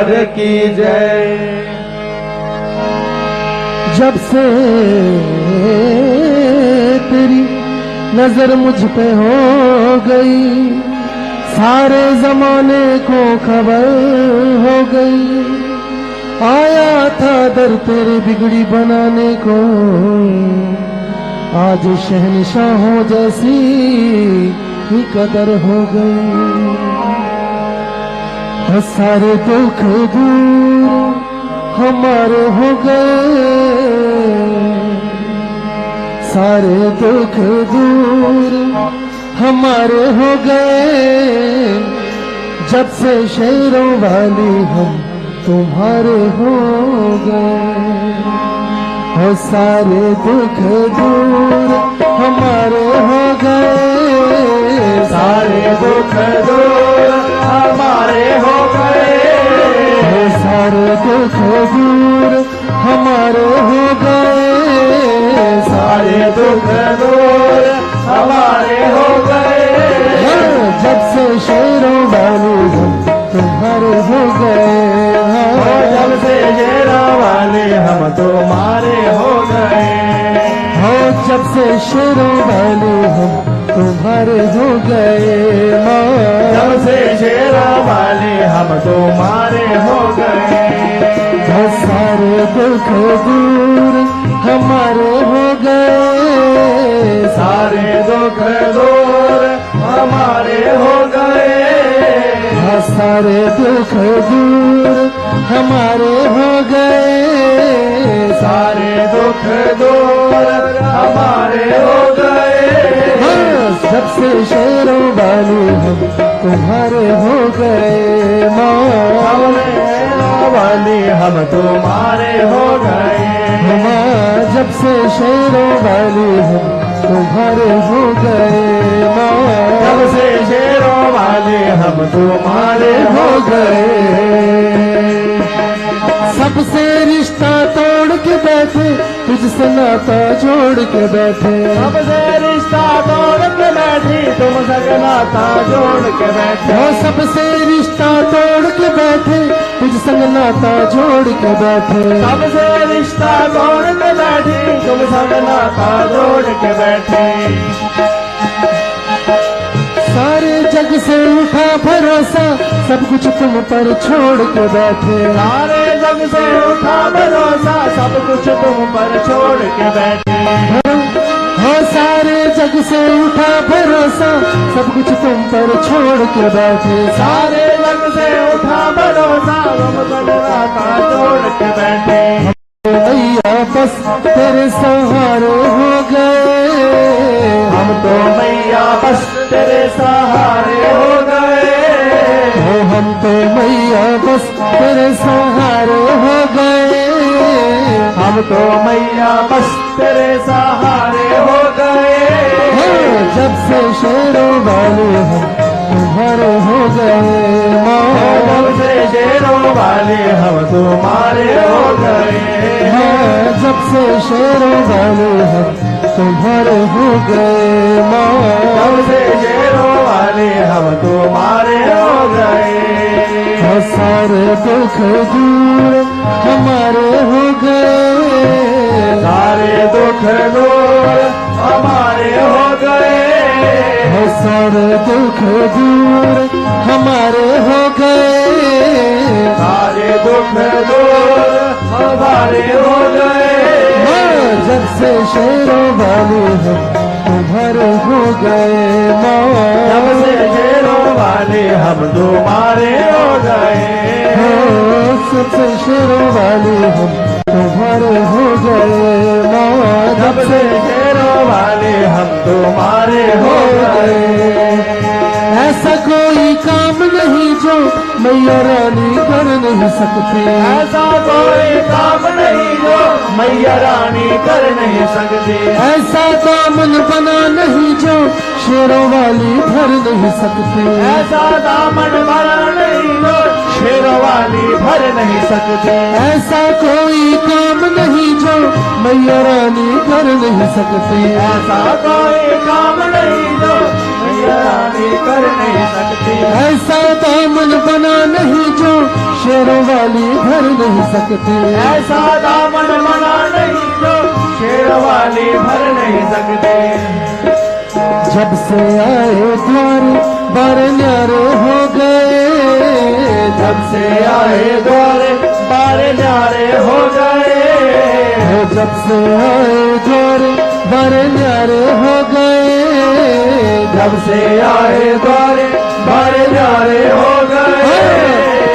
की जय। जब से तेरी नजर मुझ पे हो गई, सारे जमाने को खबर हो गई। आया था दर तेरे बिगड़ी बनाने को, आज शहंशाहों जैसी ही कदर हो गई। सारे दुख दूर हमारे हो गए, सारे दुख दूर हमारे हो गए। जब से शेरों वाली हम तुम्हारे हो गए। हो सारे दुख दूर हमारे हो गए, सारे दुख दूर हमारे हो गए। सारे दुख दूर हमारे हो गए, सारे दुख दूर हमारे हो गए। जब से शेरों वाली हम तुम्हारे हो गए। जब से शेरों वाले हम तुम्हारे हो गए। हो जब से शेरों वाले हम तुम्हारे हो गए। जब से शेरों वाले हम तुम्हारे हो गए। सारे दुख दूर हमारे हो गए, सारे दुख दूर हमारे हो गए। सारे दुख दूर हमारे हो गए। सारे दुख दूर हमारे हो गए। जब से शेरों वाले हम तुम्हारे हो गए। वाले हम तुम्हारे हो गए। जब से शेरों वाले हम तुम्हारे हो गए। जब से शेरों वाले हम तुम्हारे हो गए। सबसे रिश्ता तोड़ के बैठे, तुझसे नाता जोड़ के बैठे। सबसे रिश्ता तोड़ के बैठी, तुमसे नाता जोड़ के बैठे। हो सबसे रिश्ता तोड़ के बैठे, तुझ संग नाता जोड़ के बैठे। सबसे रिश्ता तोड़ के बैठी, तुमसे नाता जोड़ के बैठे। सारे जग से उठा भरोसा, सब कुछ तुम पर छोड़ के बैठे। सारे जग से उठा भरोसा, सब कुछ तुम पर छोड़ के बैठे। हो सारे जग से उठा भरोसा, सब कुछ तुम पर छोड़ के बैठे। सारे जग से उठा भरोसा, तुम पर नाता जोड़ के बैठे। मैया बस तेरे सहारे हो गए। हम तो मैया बस तेरे सहारे हो गए। हम तो मैया बस तेरे सहारे हो गए। हम तो मैया बस तेरे सहारे हो गए। जब से शेरों वाले हम तुम्हारे हो गए। जब से शेरों वाले हम तुम्हारे हो गए। जब से शेरों वाले हम तुम्हारे हो गए। जब से शेरों वाले हम तुम्हारे हो गए। सारे दुख दूर हमारे हो गए। सारे दुख दूर हमारे हो गए। सारे दुख दूर हमारे हो गए। सारे दुख दूर हमारे हो गए। जब से शेरों वाले हम तुम्हारे हो गए। जब से शेरों वाले हम तुम्हारे हो गए। सबसे शेरों वाले हम तुम्हारे हो गए। जब से शेरों वाले हम तुम्हारे हो गए। ऐसा कोई काम नहीं जो मैया रानी कर नहीं सकती। ऐसा कोई काम नहीं जो मैया रानी कर नहीं सकती। ऐसा दामन बना नहीं जो शेरों वाली भर नहीं सकती। ऐसा दामन बना नहीं जो शेरों वाली भर नहीं सकती। ऐसा कोई काम नहीं जो मैया रानी कर नहीं सकती। ऐसा कोई काम नहीं जो रानी कर नहीं सकती। ऐसा दामन बना नहीं जो शेरों वाली भर नहीं सकती। ऐसा दामन बना नहीं जो शेर वाली भर नहीं सकती। जब से आए द्वार बार न्यारे हो गए। जब से आए द्वारे बारे न्यारे हो गए। जब से आए द्वार बार न्यारे हो गए। जब से आए द्वारे बारे न्यारे हो गए।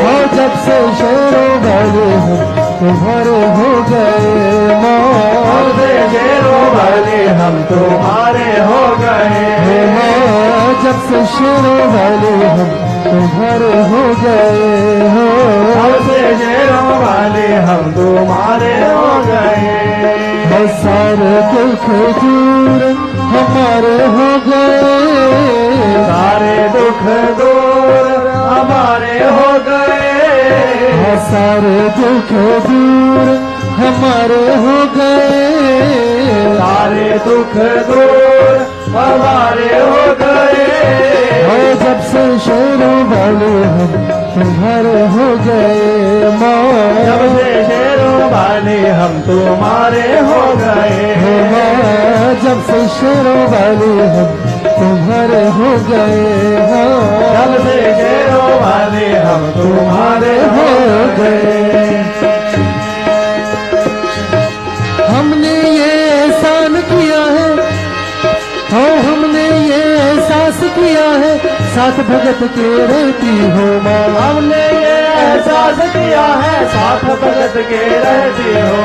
और जब से शेरों वाले हम तुम्हारे हो गए। और से शेरों वाले हम तुम्हारे हो गए। जब से शेरों वाले हम तुम्हारे हो गए हो। अब से शेरों वाले हम तुम्हारे हो गए। सारे दुख दूर हमारे हो गए। सारे दुख दूर हमारे हो गए। सारे दुख दूर हमारे हो गए। सारे दुख दूर हमारे हो गए। और जब से शेरों वाले हम तुम्हारे हो गए। जब से शेरों वाले हम तुम्हारे हो गए। जब से शेरों वाले हम तुम्हारे हो गए। जब से शेरों वाले हम तुम्हारे हो गए। हमने ये एहसान किया है, हमने ये एहसास किया है, साथ भगत के रहती हो माँ। हमने ये एहसास किया है, साथ भगत के रहती हो।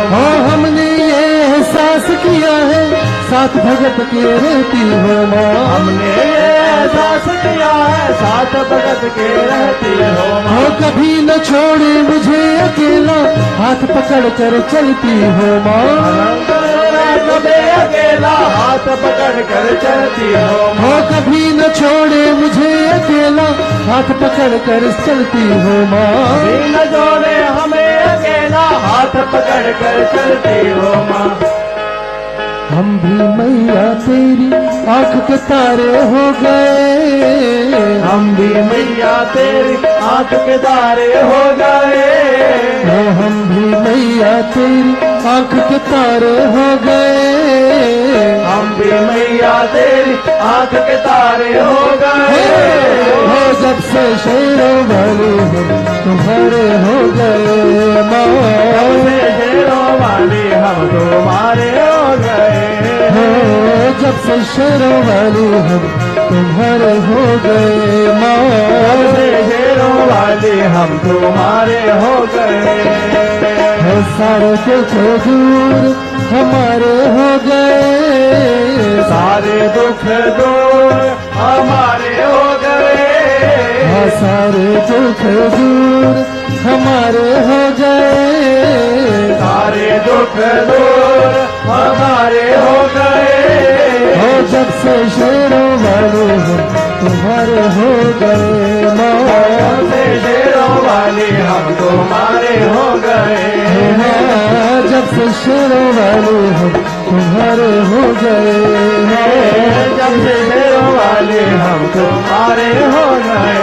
हमने ये एहसास किया है, साथ भगत के रहती हो माँ। हमने ये एहसास किया है, साथ भगत के रहती हो। कभी न छोड़े मुझे अकेला, हाथ पकड़ कर चलती हो माँ। कभी अकेला हाथ पकड़ कर चलती हो। कभी न छोड़े मुझे अकेला, हाथ पकड़ कर चलती हो माँ। कभी न छोड़े हमें अकेला, हाथ पकड़ कर चलती हो माँ। हम भी मैया तेरी आंख के तारे हो गए। हम भी मैया तेरी आंख के तारे हो गए। हम भी मैया तेरी आंख के तारे हो गए। हम भी मैया तेरी आंख के तारे हो गए। जब से शेरों वाले हम तुम्हारे हो गए माँ। जब से शेरों वाले हम तुम्हारे हो गए। जब से शेरों वाले हम तुम्हारे हो गए माँ। जब से शेरों वाले हम तुम्हारे हो गए। सारे दुख दूर हमारे हो गए। सारे दुख दूर हमारे हो गए। सारे दुख दूर हमारे हो गए। सारे दुख दूर हमारे हो गए। जब से शेरों वाले हम तुम्हारे हो गए माँ। जब से शेरों वाले हम तुम्हारे हो गए। जब से शेरों वाले हम तुम्हारे हो गए। जब से शेरों वाले हम तुम्हारे हो गए।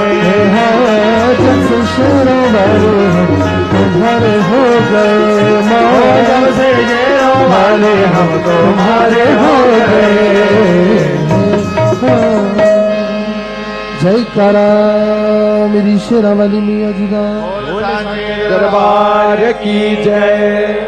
जब से शेरों वाले हम तुम्हारे हो गए माँ। जब से शेरों वाले हम तुम्हारे हो गए। जयकारा मेरी शेरा वाली मियाँ जी का दरबार की जय।